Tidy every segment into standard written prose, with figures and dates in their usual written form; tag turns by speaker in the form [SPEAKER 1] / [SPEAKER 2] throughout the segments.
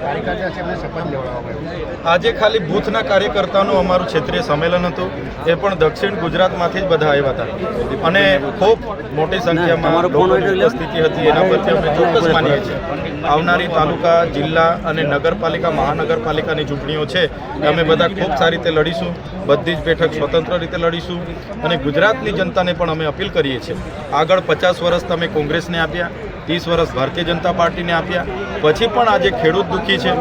[SPEAKER 1] કાર્યકર્તા છે એમને શપથ લેવડાવવામાં આવ્યું?
[SPEAKER 2] આજે ખાલી બૂથના કાર્યકર્તાનું અમારું ક્ષેત્રીય સંમેલન હતું. એ પણ દક્ષિણ ગુજરાતમાંથી જ બધા આવ્યા હતા અને ખૂબ મોટી સંખ્યામાં લોકોની ઉપસ્થિતિ હતી. એના પરથી અમે ચોક્કસ માનીએ છીએ આવનારી તાલુકા, જિલ્લા અને નગરપાલિકા, મહાનગરપાલિકાની ચૂંટણીઓ છે એ અમે બધા ખૂબ સારી રીતે લડીશું. બધી જ બેઠક સ્વતંત્ર રીતે લડીશું અને ગુજરાતની જનતાને પણ અમે અપીલ કરીએ છીએ, આગળ 50 વર્ષ તમે કોંગ્રેસને આપ્યા, 30 વર્ષ ભારતીય જનતા પાર્ટીને આપ્યા, પછી પણ આજે ખેડૂત દુઃખી છે,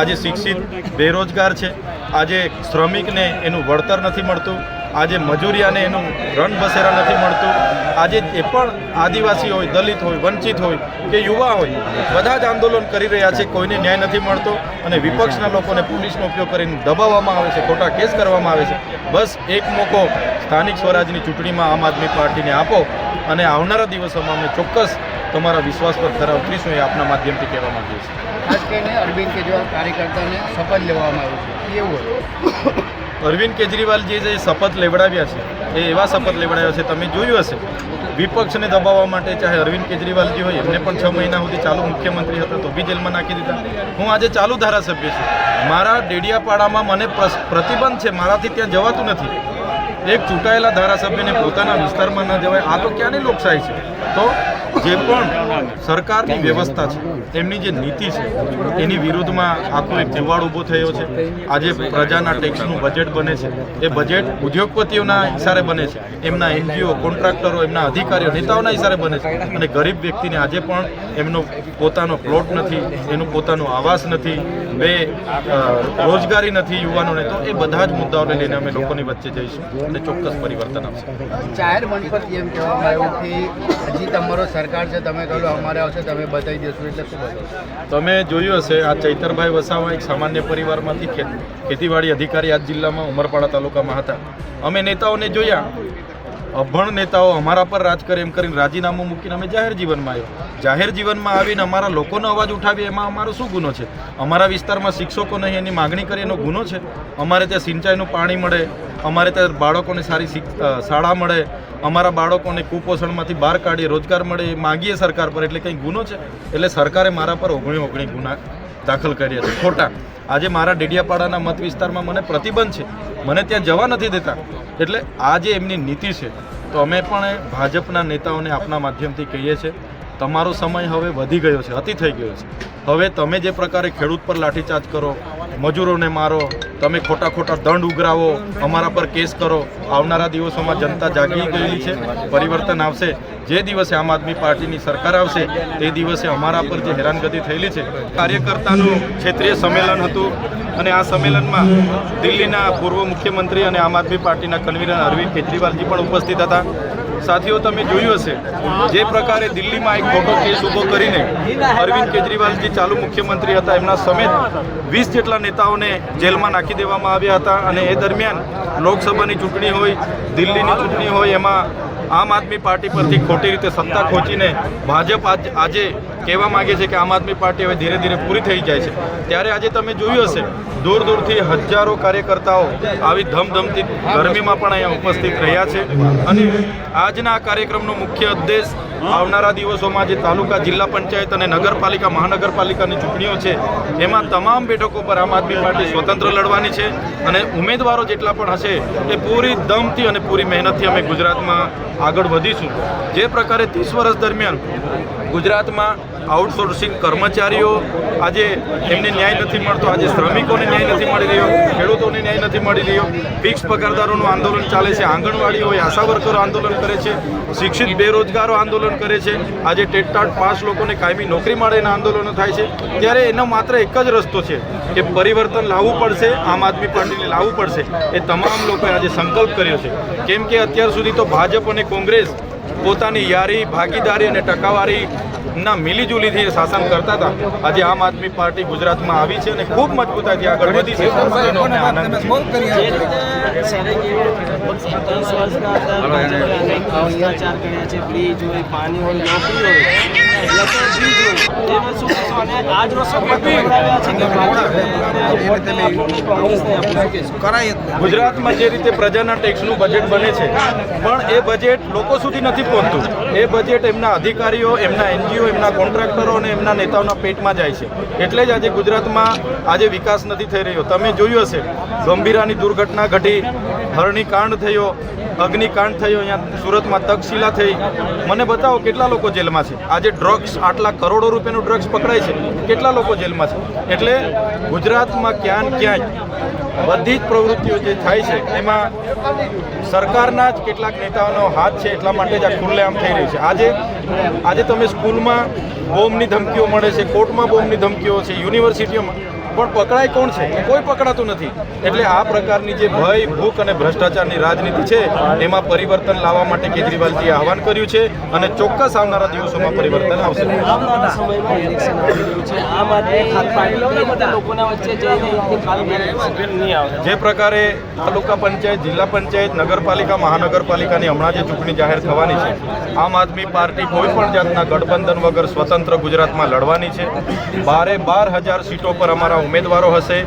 [SPEAKER 2] આજે શિક્ષિત બેરોજગાર છે, આજે શ્રમિકને એનું વળતર નથી મળતું, આજે મજૂરિયાને એનું રણ બસેરા નથી મળતું, આજે એ પણ આદિવાસી હોય, દલિત હોય, વંચિત હોય કે યુવા હોય, બધા જ આંદોલન કરી રહ્યા છે. કોઈને ન્યાય નથી મળતો અને વિપક્ષના લોકોને પોલીસનો ઉપયોગ કરીને દબાવવામાં આવે છે, ખોટા કેસ કરવામાં આવે છે. બસ એક મોકો સ્થાનિક સ્વરાજની ચૂંટણીમાં આમ આદમી પાર્ટીને આપો અને આવનારા દિવસોમાં અમે ચોક્કસ તમારા વિશ્વાસ પર ખરા ઉતરીશું, એ આપના માધ્યમથી કહેવા માંગીએ છીએ.
[SPEAKER 1] ખાસ કરીને અરવિંદ કેજરીવાલ કાર્યકર્તાને શપથ લેવામાં આવ્યું છે, કેવું હતું?
[SPEAKER 2] અરવિંદ કેજરીવાલજી જે શપથ લેવડાવ્યા છે એ એવા શપથ લેવડાવ્યા છે, તમે જોયું હશે, વિપક્ષને દબાવવા માટે ચાહે અરવિંદ કેજરીવાલજી હોય, એમને પણ 6 મહિના સુધી ચાલુ મુખ્યમંત્રી હતા તો બી જેલમાં નાખી દીધા. હું આજે ચાલુ ધારાસભ્ય છું, મારા ડેડિયાપાડામાં મને પ્રતિબંધ છે, મારાથી ત્યાં જવાતું નથી. એક ચૂંટાયેલા ધારાસભ્યને પોતાના વિસ્તારમાં ન જવાય, આ તો ક્યાંની લોકશાહી છે? તો જે પણ સરકારની વ્યવસ્થા છે, એમની જે નીતિ છે, એની વિરુદ્ધમાં આખો એક જુવાળ ઊભો થયો છે. આજે પ્રજાના ટેક્સનું બજેટ બને છે, એ બજેટ ઉદ્યોગપતિઓના હિસારે બને છે, એમના NGO, કોન્ટ્રાક્ટરો, એમના અધિકારીઓ, નેતાઓના હિસારે બને છે અને ગરીબ વ્યક્તિને આજે પણ એમનો પોતાનો પ્લોટ નથી, એનું પોતાનું આવાસ નથી, રોજગારી નથી યુવાનોને. તો એ બધા જ મુદ્દાઓને લઈને અમે લોકોની વચ્ચે જઈશું અને ચોક્કસ પરિવર્તન આવશે.
[SPEAKER 1] જાહેર મંચ પર એમ કહેવામાં આવ્યું કે હજી તમારો સરકાર છે, તમે કહો અમારે આવશે, તમે બતાવી દેશો, એટલે શું બતાવશો? તમે
[SPEAKER 2] જોયું હશે, આ ચૈતરભાઈ વસાવા એક સામાન્ય પરિવારમાંથી ખેતીવાડી અધિકારી આ જિલ્લામાં ઉમરપાડા તાલુકામાં હતા. અમે નેતાઓને જોયા, અભણ નેતાઓ અમારા પર રાજ કરે એમ કરીને રાજીનામું મૂકીને અમે જાહેર જીવનમાં આવ્યા. જાહેર જીવનમાં આવીને અમારા લોકોનો અવાજ ઉઠાવીએ, એમાં અમારો શું ગુનો છે? અમારા વિસ્તારમાં શિક્ષકો નહીં એની માગણી કરીએ એનો ગુનો છે? અમારે ત્યાં સિંચાઈનું પાણી મળે, અમારે ત્યાં બાળકોને સારી શાળા મળે, અમારા બાળકોને કુપોષણમાંથી બહાર કાઢીએ, રોજગાર મળે, એ માગીએ સરકાર પર, એટલે કંઈ ગુનો છે? એટલે સરકારે મારા પર ઓગણી ગુના દાખલ કર્યા છે, ખોટા. આજે મારા ડેડિયાપાડાના મત વિસ્તારમાં મને પ્રતિબંધ છે, મને ત્યાં જવા નથી દેતા. એટલે આ જે એમની નીતિ છે, તો અમે પણ ભાજપના નેતાઓને આપના માધ્યમથી કહીએ છીએ, તમારો સમય હવે વધી ગયો છે, અતિ થઈ ગયો છે. હવે તમે જે પ્રકારે ખેડૂત પર લાઠીચાર્જ કરો, મજૂરોને મારો, તમે ખોટા દંડ ઉઘરાવો, અમારા પર કેસ કરો, આવનારા દિવસોમાં જનતા જાગી ગયેલી છે, પરિવર્તન આવશે. જે દિવસે આમ આદમી પાર્ટીની સરકાર આવશે તે દિવસે અમારા પર જે હેરાનગતિ થયેલી છે. કાર્યકર્તાનું ક્ષેત્રીય સંમેલન હતું અને આ સંમેલનમાં દિલ્હીના પૂર્વ મુખ્યમંત્રી અને આમ આદમી પાર્ટીના કન્વીનર અરવિંદ કેજરીવાલજી પણ ઉપસ્થિત હતા. સાથીઓ, તમે જોયું હશે, જે પ્રકારે દિલ્હીમાં એક ખોટો કેસ ઊભો કરીને અરવિંદ કેજરીવાલજી ચાલુ મુખ્યમંત્રી હતા, એમના સમેત 20 જેટલા નેતાઓને જેલમાં નાખી દેવામાં આવ્યા હતા. અને એ દરમિયાન લોકસભાની ચૂંટણી હોય, દિલ્હીની ચૂંટણી હોય, એમાં આમ આદમી પાર્ટી પરથી ખોટી રીતે સત્તા ખોચીને ભાજપ આજે કહેવા માગે છે કે આમ આદમી પાર્ટી હવે ધીરે ધીરે પૂરી થઈ જાય છે. ત્યારે આજે તમે જોયું હશે, દૂર દૂરથી હજારો કાર્યકર્તાઓ આવી ધમધમતી ગરમીમાં પણ અહીંયા ઉપસ્થિત રહ્યા છે. અને આજના આ કાર્યક્રમનો મુખ્ય ઉદ્દેશ આવનારા દિવસોમાં જે તાલુકા, જિલ્લા પંચાયત અને નગરપાલિકા, મહાનગરપાલિકાની ચૂંટણીઓ છે, એમાં તમામ બેઠકો પર આમ આદમી પાર્ટી સ્વતંત્ર લડવાની છે. અને ઉમેદવારો જેટલા પણ હશે એ પૂરી દમથી અને પૂરી મહેનતથી અમે ગુજરાતમાં આગળ વધીશું. જે પ્રકારે 30 વર્ષ દરમિયાન ગુજરાતમાં આઉટસોર્સિંગ કર્મચારીઓ આજે એમને ન્યાય નથી મળતો, આજે શ્રમિકોને ન્યાય નથી મળી રહ્યો, ખેડૂતોને ન્યાય નથી મળી રહ્યો, ફિક્સ પગારદારોનું આંદોલન ચાલે છે, આંગણવાડી હોય, આશા વર્કરો આંદોલન કરે છે, શિક્ષિત બેરોજગારો આંદોલન કરે છે, આજે ટેટ-ટાટ પાસ લોકોને કાયમી નોકરી મળે એના આંદોલનો થાય છે. ત્યારે એનો માત્ર એક જ રસ્તો છે કે પરિવર્તન લાવવું પડશે, આમ આદમી પાર્ટીને લાવવું પડશે. એ તમામ લોકોએ આજે સંકલ્પ કર્યો છે. કેમ કે અત્યાર સુધી તો ભાજપ અને કોંગ્રેસ પોતાની યારી, ભાગીદારી અને ટકાવારી ના મિલીજુલીથી શાસન કરતા હતા. આજે આમ આદમી પાર્ટી ગુજરાતમાં આવી છે અને ખૂબ મજબૂતાઈથી આગળ વધી છે.
[SPEAKER 3] ભ્રષ્ટાચાર કર્યા છે, બ્રિજ હોય, પાણી હોય, નોકરી હોય,
[SPEAKER 2] ગુજરાતમાં જે રીતે પ્રજાના ટેક્સનું બજેટ બને છે પણ એ બજેટ લોકો સુધી નથી પહોંચતું. એ બજેટ એમના અધિકારીઓ, એમના એનજીઓ, એમના કોન્ટ્રાક્ટરો અને એમના નેતાઓના પેટમાં જાય છે. એટલે જ આજે ગુજરાતમાં આજે વિકાસ નથી થઈ રહ્યો. તમે જોયું હશે, ગંભીરાની દુર્ઘટના ઘટી, હરણીકાંડ થયો, અગ્નિકાંડ થયો, અહીંયા સુરતમાં તક્ષશિલા થઈ. મને બતાવો કેટલા લોકો જેલમાં છે. આજે ડ્રગ્સ, આટલા કરોડો રૂપિયાનું ડ્રગ્સ પકડાય છે, કેટલા લોકો જેલમાં છે. એટલે ગુજરાતમાં ક્યાં ને ક્યાંય બધી જ પ્રવૃત્તિઓ જે થાય છે એમાં સરકારના જ કેટલાક નેતાઓનો હાથ છે. એટલા માટે જ આ ખુલ્લેઆમ થઈ રહ્યું છે. આજે તમે સ્કૂલમાં બોમ્બની ધમકીઓ મળે છે, કોર્ટમાં બોમ્બની ધમકીઓ છે, યુનિવર્સિટીઓમાં, પણ પકડાય કોણ છે? કોઈ પકડાતું નથી. એટલે આ પ્રકારની જે ભય, ભૂખ અને ભ્રષ્ટાચારની રાજનીતિ છે એમાં પરિવર્તન લાવવા માટે કેજરીવાલજીએ આહવાન કર્યું છે અને ચોક્કસ આવનારા દિવસોમાં પરિવર્તન આવશે. જે પ્રકારે તાલુકા પંચાયત, જિલ્લા પંચાયત, નગરપાલિકા, મહાનગરપાલિકાની હમણાં જે ચૂંટણી જાહેર થવાની છે, આમ આદમી પાર્ટી કોઈ પણ જાતના ગઠબંધન વગર સ્વતંત્ર ગુજરાતમાં લડવાની છે. 12,000 સીટો પર અમારા ઉમેદવારો હશે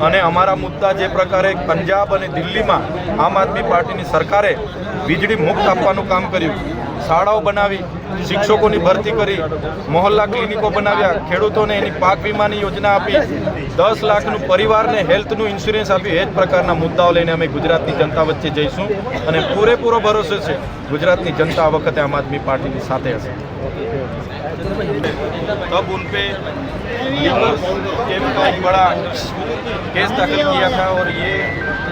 [SPEAKER 2] અને અમારા મુદ્દા જે પ્રકારે પંજાબ અને દિલ્હીમાં આમ આદમી પાર્ટીની સરકારે વીજળી મુક્ત આપવાનું કામ કર્યું, શાળાઓ બનાવી, શિક્ષકોની ભરતી કરી, મોહલ્લા ક્લિનિકો બનાવ્યા, ખેડૂતોને એની પાક વીમાની યોજના આપી, 10 લાખનું પરિવારને હેલ્થનું ઇન્સ્યોરન્સ આપ્યું. એ જ પ્રકારના મુદ્દાઓ લઈને અમે ગુજરાતની જનતા વચ્ચે જઈશું અને પૂરેપૂરો ભરોસો છે ગુજરાતની જનતા આ વખતે આમ આદમી પાર્ટીની સાથે હશે. तब उन पे केस का एक बड़ा केस दाखिल किया था और ये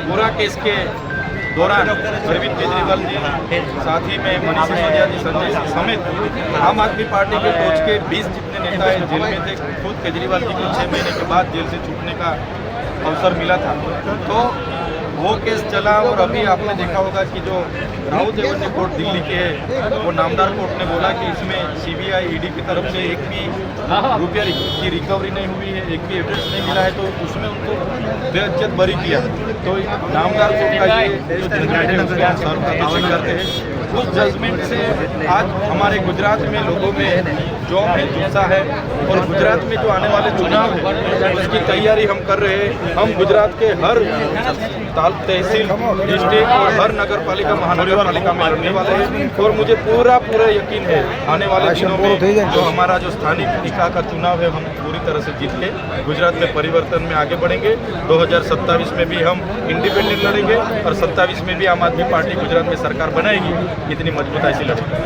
[SPEAKER 2] पूरा केस के दौरान अरविंद केजरीवाल जी, साथ ही में मनीष सिसोदिया जी, संजय सिंह समेत आम आदमी पार्टी के टोच के 20 जितने नेता हैं जेल में थे. खुद केजरीवाल जी को 6 महीने के बाद जेल से छूटने का अवसर मिला था. तो वो केस चला और अभी आपने देखा होगा कि जो राउत एवेन्यू कोर्ट दिल्ली के है, वो नामदार कोर्ट ने बोला कि इसमें सीबीआई, ईडी की तरफ से एक भी रुपया की रिकवरी नहीं हुई है, एक भी एविडेंस नहीं मिला है, तो उसमें उनको बेइज्जत बरी किया. तो नामदार कोर्ट का ये जो जजमेंट है उसके हम सर्व करते हैं. उस जजमेंट से आज हमारे गुजरात में लोगों में जोश है, जुस्सा है और गुजरात में जो आने वाले चुनाव है उसकी तैयारी हम कर रहे हैं. हम गुजरात के हर तहसील, डिस्ट्रिक्ट और हर नगर पालिका, महानगर पालिका में लड़ने वाले हैं और मुझे पूरा यकीन है आने वाले दिनों में जो हमारा जो स्थानिक निकाय का चुनाव है हम पूरी तरह से जीत के गुजरात में परिवर्तन में आगे बढ़ेंगे. 2027 में भी हम इंडिपेंडेंट लड़ेंगे और 27 में भी आम आदमी पार्टी गुजरात में सरकार बनाएगी. इतनी मजबूताई से लड़ेंगे.